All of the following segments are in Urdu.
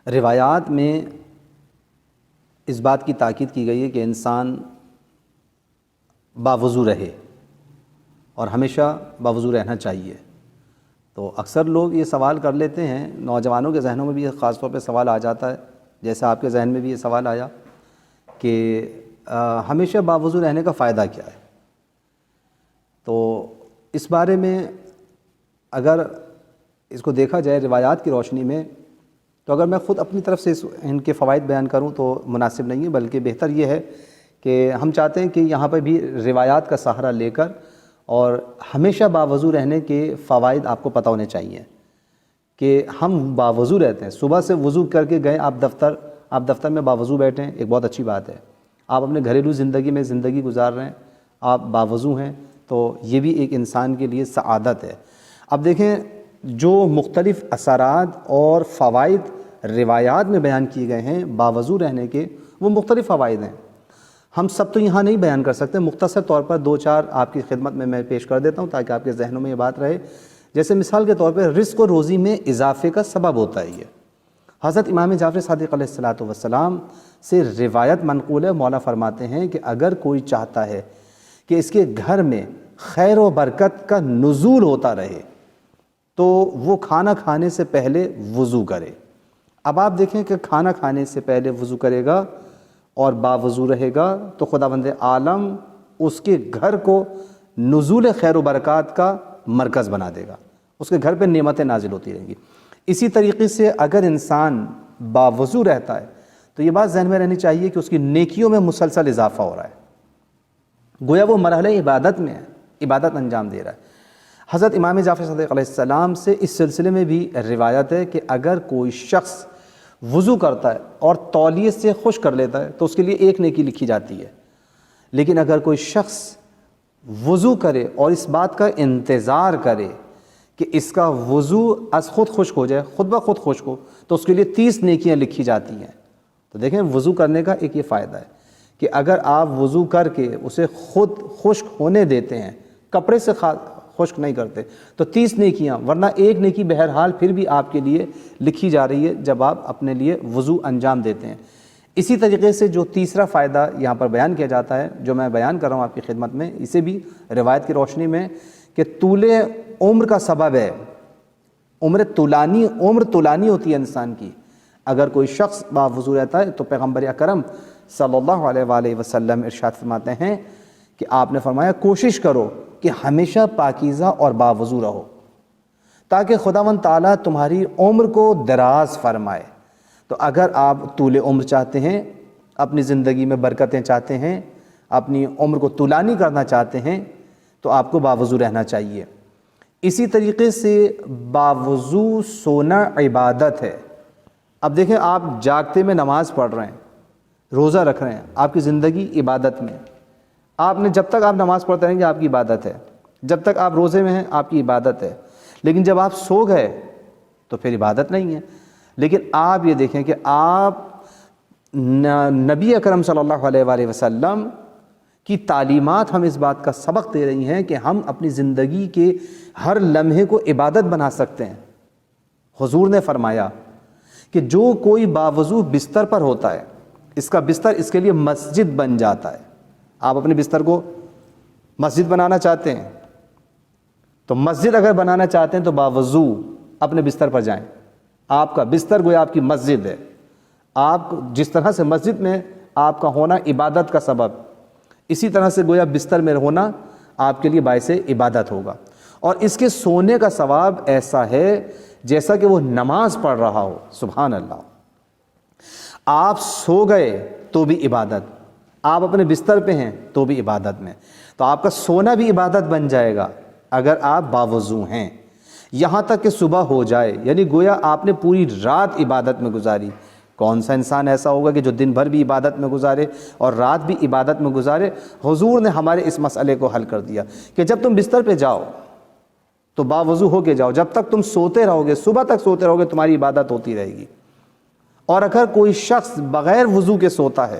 روایات میں اس بات کی تاکید کی گئی ہے کہ انسان باوضو رہے اور ہمیشہ باوضو رہنا چاہیے۔ تو اکثر لوگ یہ سوال کر لیتے ہیں، نوجوانوں کے ذہنوں میں بھی خاص طور پہ سوال آ جاتا ہے، جیسے آپ کے ذہن میں بھی یہ سوال آیا کہ ہمیشہ باوضو رہنے کا فائدہ کیا ہے۔ تو اس بارے میں اگر اس کو دیکھا جائے روایات کی روشنی میں، تو اگر میں خود اپنی طرف سے ان کے فوائد بیان کروں تو مناسب نہیں ہے، بلکہ بہتر یہ ہے کہ ہم چاہتے ہیں کہ یہاں پہ بھی روایات کا سہارا لے کر اور ہمیشہ باوضو رہنے کے فوائد آپ کو پتہ ہونے چاہیے کہ ہم باوضو رہتے ہیں۔ صبح سے وضو کر کے گئے آپ دفتر میں باوضو بیٹھیں، ایک بہت اچھی بات ہے۔ آپ اپنے گھریلو زندگی میں زندگی گزار رہے ہیں، آپ باوضو ہیں، تو یہ بھی ایک انسان کے لیے سعادت ہے۔ اب دیکھیں، جو مختلف اثرات اور فوائد روایات میں بیان کیے گئے ہیں باوضو رہنے کے، وہ مختلف فوائد ہیں۔ ہم سب تو یہاں نہیں بیان کر سکتے، مختصر طور پر دو چار آپ کی خدمت میں پیش کر دیتا ہوں تاکہ آپ کے ذہنوں میں یہ بات رہے۔ جیسے مثال کے طور پر رزق و روزی میں اضافے کا سبب ہوتا ہے یہ۔ حضرت امام جعفر صادق علیہ السلام سے روایت منقول ہے، مولا فرماتے ہیں کہ اگر کوئی چاہتا ہے کہ اس کے گھر میں خیر و برکت کا نزول ہوتا رہے تو وہ کھانا کھانے سے پہلے وضو کرے۔ اب آپ دیکھیں کہ کھانا کھانے سے پہلے وضو کرے گا اور باوضو رہے گا تو خداوند عالم اس کے گھر کو نزول خیر و برکات کا مرکز بنا دے گا، اس کے گھر پہ نعمتیں نازل ہوتی رہیں گی۔ اسی طریقے سے اگر انسان باوضو رہتا ہے تو یہ بات ذہن میں رہنی چاہیے کہ اس کی نیکیوں میں مسلسل اضافہ ہو رہا ہے، گویا وہ مرحلہ عبادت میں ہے، عبادت انجام دے رہا ہے۔ حضرت امام جعفر صادق علیہ السلام سے اس سلسلے میں بھی روایت ہے کہ اگر کوئی شخص وضو کرتا ہے اور تولیے سے خشک کر لیتا ہے تو اس کے لیے ایک نیکی لکھی جاتی ہے، لیکن اگر کوئی شخص وضو کرے اور اس بات کا انتظار کرے کہ اس کا وضو از خود خشک ہو جائے، خود بخود خشک ہو، تو اس کے لیے 30 نیکیاں لکھی جاتی ہیں۔ تو دیکھیں، وضو کرنے کا ایک یہ فائدہ ہے کہ اگر آپ وضو کر کے اسے خود خشک ہونے دیتے ہیں، کپڑے سے خشک نہیں کرتے، تو 30 نیکیاں، ورنہ ایک نیکی بہرحال پھر بھی آپ کے لیے لکھی جا رہی ہے جب آپ اپنے لیے وضو انجام دیتے ہیں۔ اسی طریقے سے جو تیسرا فائدہ یہاں پر بیان کیا جاتا ہے، جو میں بیان کر رہا ہوں آپ کی خدمت میں، اسے بھی روایت کی روشنی میں، کہ طول عمر کا سبب ہے۔ عمر طولانی ہوتی ہے انسان کی۔ اگر کوئی شخص باوضو رہتا ہے تو پیغمبر اکرم صلی اللہ علیہ وآلہ وسلم ارشاد فرماتے ہیں کہ آپ نے فرمایا کوشش کرو کہ ہمیشہ پاکیزہ اور باوضو رہو تاکہ خداوند تعالیٰ تمہاری عمر کو دراز فرمائے۔ تو اگر آپ طول عمر چاہتے ہیں، اپنی زندگی میں برکتیں چاہتے ہیں، اپنی عمر کو طولانی کرنا چاہتے ہیں، تو آپ کو باوضو رہنا چاہیے۔ اسی طریقے سے باوضو سونا عبادت ہے۔ اب دیکھیں، آپ جاگتے میں نماز پڑھ رہے ہیں، روزہ رکھ رہے ہیں، آپ کی زندگی عبادت میں۔ آپ نے جب تک آپ نماز پڑھتے رہیں گے آپ کی عبادت ہے، جب تک آپ روزے میں ہیں آپ کی عبادت ہے، لیکن جب آپ سو گئے تو پھر عبادت نہیں ہے۔ لیکن آپ یہ دیکھیں کہ آپ نبی اکرم صلی اللہ علیہ وآلہ وسلم کی تعلیمات ہم اس بات کا سبق دے رہی ہیں کہ ہم اپنی زندگی کے ہر لمحے کو عبادت بنا سکتے ہیں۔ حضور نے فرمایا کہ جو کوئی باوضو بستر پر ہوتا ہے، اس کا بستر اس کے لیے مسجد بن جاتا ہے۔ آپ اپنے بستر کو مسجد بنانا چاہتے ہیں تو مسجد اگر بنانا چاہتے ہیں تو باوضو اپنے بستر پر جائیں۔ آپ کا بستر گویا آپ کی مسجد ہے۔ آپ جس طرح سے مسجد میں آپ کا ہونا عبادت کا سبب، اسی طرح سے گویا بستر میں ہونا آپ کے لیے باعث عبادت ہوگا۔ اور اس کے سونے کا ثواب ایسا ہے جیسا کہ وہ نماز پڑھ رہا ہو۔ سبحان اللہ! آپ سو گئے تو بھی عبادت، آپ اپنے بستر پہ ہیں تو بھی عبادت میں، تو آپ کا سونا بھی عبادت بن جائے گا اگر آپ باوضو ہیں، یہاں تک کہ صبح ہو جائے، یعنی گویا آپ نے پوری رات عبادت میں گزاری۔ کون سا انسان ایسا ہوگا کہ جو دن بھر بھی عبادت میں گزارے اور رات بھی عبادت میں گزارے؟ حضور نے ہمارے اس مسئلے کو حل کر دیا کہ جب تم بستر پہ جاؤ تو باوضو ہو کے جاؤ، جب تک تم سوتے رہو گے، صبح تک سوتے رہو گے، تمہاری عبادت ہوتی رہے گی۔ اور اگر کوئی شخص بغیر وضو کے سوتا ہے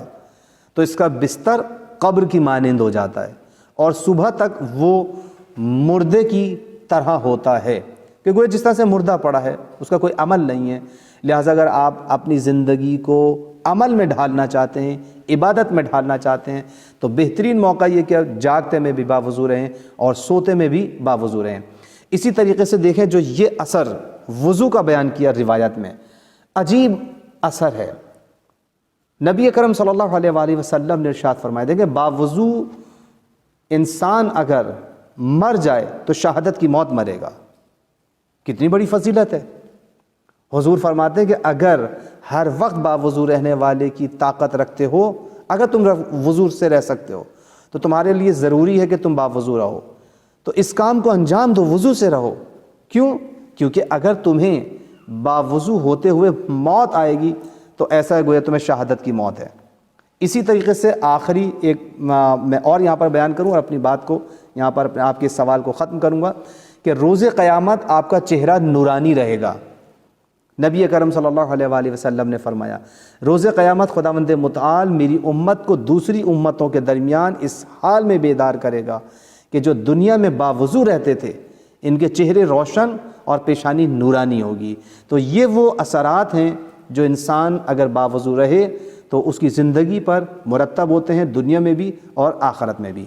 تو اس کا بستر قبر کی مانند ہو جاتا ہے اور صبح تک وہ مردے کی طرح ہوتا ہے، کہ گویا جس طرح سے مردہ پڑا ہے، اس کا کوئی عمل نہیں ہے۔ لہٰذا اگر آپ اپنی زندگی کو عمل میں ڈھالنا چاہتے ہیں، عبادت میں ڈھالنا چاہتے ہیں، تو بہترین موقع یہ کہ جاگتے میں بھی باوضو رہیں اور سوتے میں بھی باوضو رہیں۔ اسی طریقے سے دیکھیں جو یہ اثر وضو کا بیان کیا روایت میں، عجیب اثر ہے۔ نبی اکرم صلی اللہ علیہ وآلہ وسلم نے ارشاد فرمایا، دیکھیں باوضو انسان اگر مر جائے تو شہادت کی موت مرے گا۔ کتنی بڑی فضیلت ہے۔ حضور فرماتے ہیں کہ اگر ہر وقت باوضو رہنے والے کی طاقت رکھتے ہو، اگر تم وضو سے رہ سکتے ہو تو تمہارے لیے ضروری ہے کہ تم باوضو رہو، تو اس کام کو انجام دو، وضو سے رہو۔ کیوں؟ کیونکہ اگر تمہیں باوضو ہوتے ہوئے موت آئے گی تو ایسا ہے گویا تمہیں شہادت کی موت ہے۔ اسی طریقے سے آخری ایک میں اور یہاں پر بیان کروں اور اپنی بات کو یہاں پر آپ کے سوال کو ختم کروں گا کہ روز قیامت آپ کا چہرہ نورانی رہے گا۔ نبی اکرم صلی اللہ علیہ وآلہ وسلم نے فرمایا، روز قیامت خداوند متعال میری امت کو دوسری امتوں کے درمیان اس حال میں بیدار کرے گا کہ جو دنیا میں باوضو رہتے تھے ان کے چہرے روشن اور پیشانی نورانی ہوگی۔ تو یہ وہ اثرات ہیں جو انسان اگر باوضو رہے تو اس کی زندگی پر مرتب ہوتے ہیں، دنیا میں بھی اور آخرت میں بھی۔